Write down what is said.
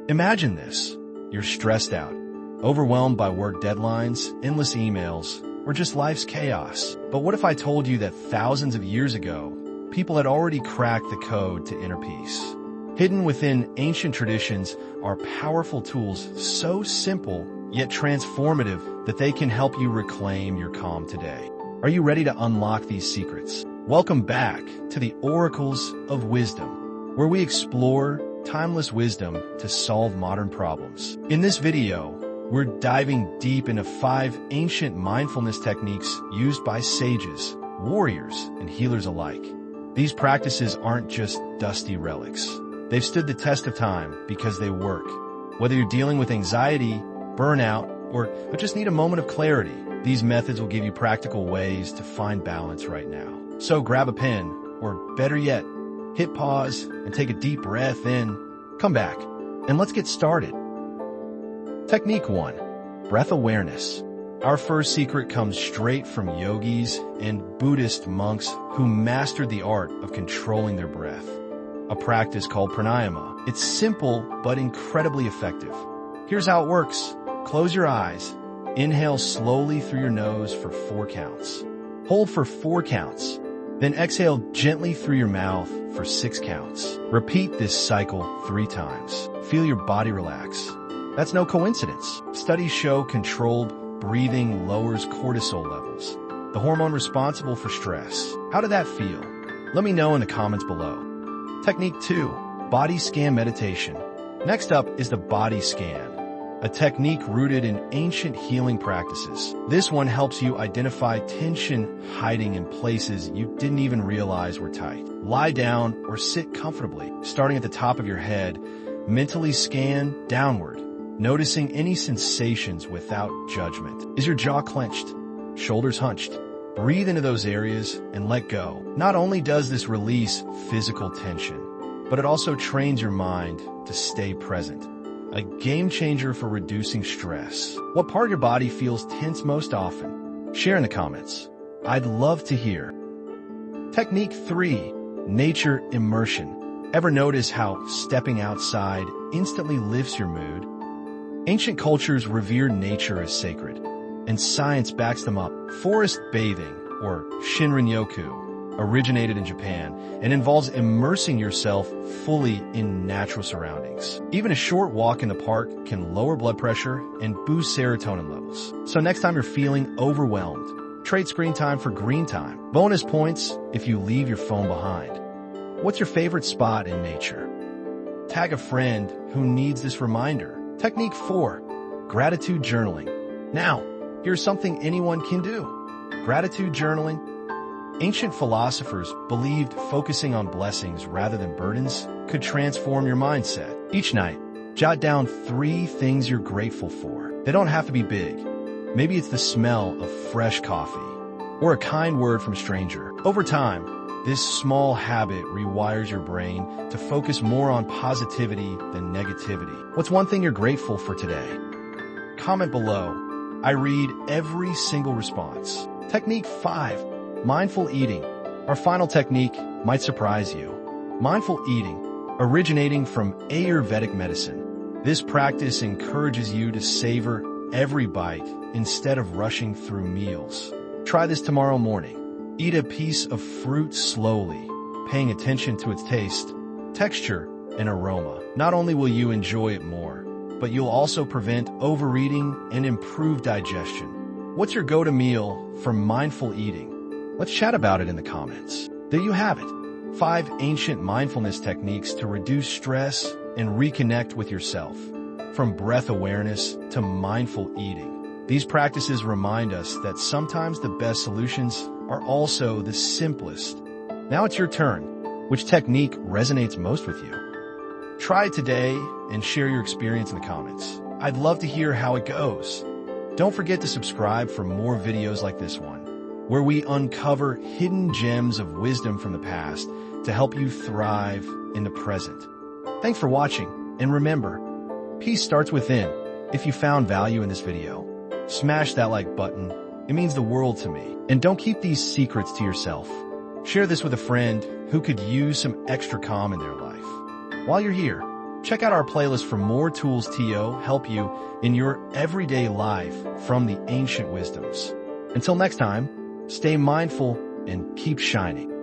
Imagine this. You're stressed out, overwhelmed by work deadlines, endless emails, or just life's chaos. But what if I told you that thousands of years ago, people had already cracked the code to inner peace? Hidden within ancient traditions are powerful tools so simple yet transformative that they can help you reclaim your calm today. Are you ready to unlock these secrets? Welcome back to the Oracles of Wisdom, where we explore timeless wisdom to solve modern problems. In this video, we're diving deep into 5 ancient mindfulness techniques used by sages, warriors, and healers alike. These practices aren't just dusty relics. They've stood the test of time because they work. Whether you're dealing with anxiety, burnout, or just need a moment of clarity, these methods will give you practical ways to find balance right now. So grab a pen, or better yet, hit pause and take a deep breath in. Come back, and let's get started. Technique 1. Breath awareness. Our first secret comes straight from yogis and Buddhist monks who mastered the art of controlling their breath, a practice called pranayama. It's simple but incredibly effective. Here's how it works. Close your eyes. Inhale slowly through your nose for 4 counts. Hold for 4 counts. Then exhale gently through your mouth for 6 counts. Repeat this cycle 3 times. Feel your body relax. That's no coincidence. Studies show controlled breathing lowers cortisol levels, the hormone responsible for stress. How did that feel? Let me know in the comments below. Technique 2. Body scan meditation. Next up is the body scan, a technique rooted in ancient healing practices. This one helps you identify tension hiding in places you didn't even realize were tight. Lie down or sit comfortably, starting at the top of your head. Mentally scan downward, noticing any sensations without judgment. Is your jaw clenched? Shoulders hunched? Breathe into those areas and let go. Not only does this release physical tension, but it also trains your mind to stay present. A game changer for reducing stress. What part of your body feels tense most often? Share in the comments. I'd love to hear. Technique 3. Nature immersion. Ever notice how stepping outside instantly lifts your mood? Ancient cultures revere nature as sacred, and science backs them up. Forest bathing, or Shinrin-yoku, originated in Japan and involves immersing yourself fully in natural surroundings. Even a short walk in the park can lower blood pressure and boost serotonin levels. So next time you're feeling overwhelmed, trade screen time for green time. Bonus points if you leave your phone behind. What's your favorite spot in nature? Tag a friend who needs this reminder. Technique 4. Gratitude journaling. Now, here's something anyone can do. Gratitude journaling. Ancient philosophers believed focusing on blessings rather than burdens could transform your mindset. Each night, jot down 3 things you're grateful for. They don't have to be big. Maybe it's the smell of fresh coffee or a kind word from a stranger. Over time, this small habit rewires your brain to focus more on positivity than negativity. What's one thing you're grateful for today? Comment below. I read every single response. Technique 5. Mindful eating. Our final technique might surprise you. Mindful eating, originating from Ayurvedic medicine. This practice encourages you to savor every bite instead of rushing through meals. Try this tomorrow morning. Eat a piece of fruit slowly, paying attention to its taste, texture, and aroma. Not only will you enjoy it more, but you'll also prevent overeating and improve digestion. What's your go-to meal for mindful eating? Let's chat about it in the comments. There you have it. 5 ancient mindfulness techniques to reduce stress and reconnect with yourself. From breath awareness to mindful eating. These practices remind us that sometimes the best solutions are also the simplest. Now it's your turn. Which technique resonates most with you? Try it today and share your experience in the comments. I'd love to hear how it goes. Don't forget to subscribe for more videos like this one, where we uncover hidden gems of wisdom from the past to help you thrive in the present. Thanks for watching, and remember, peace starts within. If you found value in this video, smash that like button. It means the world to me. And don't keep these secrets to yourself. Share this with a friend who could use some extra calm in their life. While you're here, Check out our playlist for more tools to help you in your everyday life from the ancient wisdoms. Until next time, stay mindful and keep shining.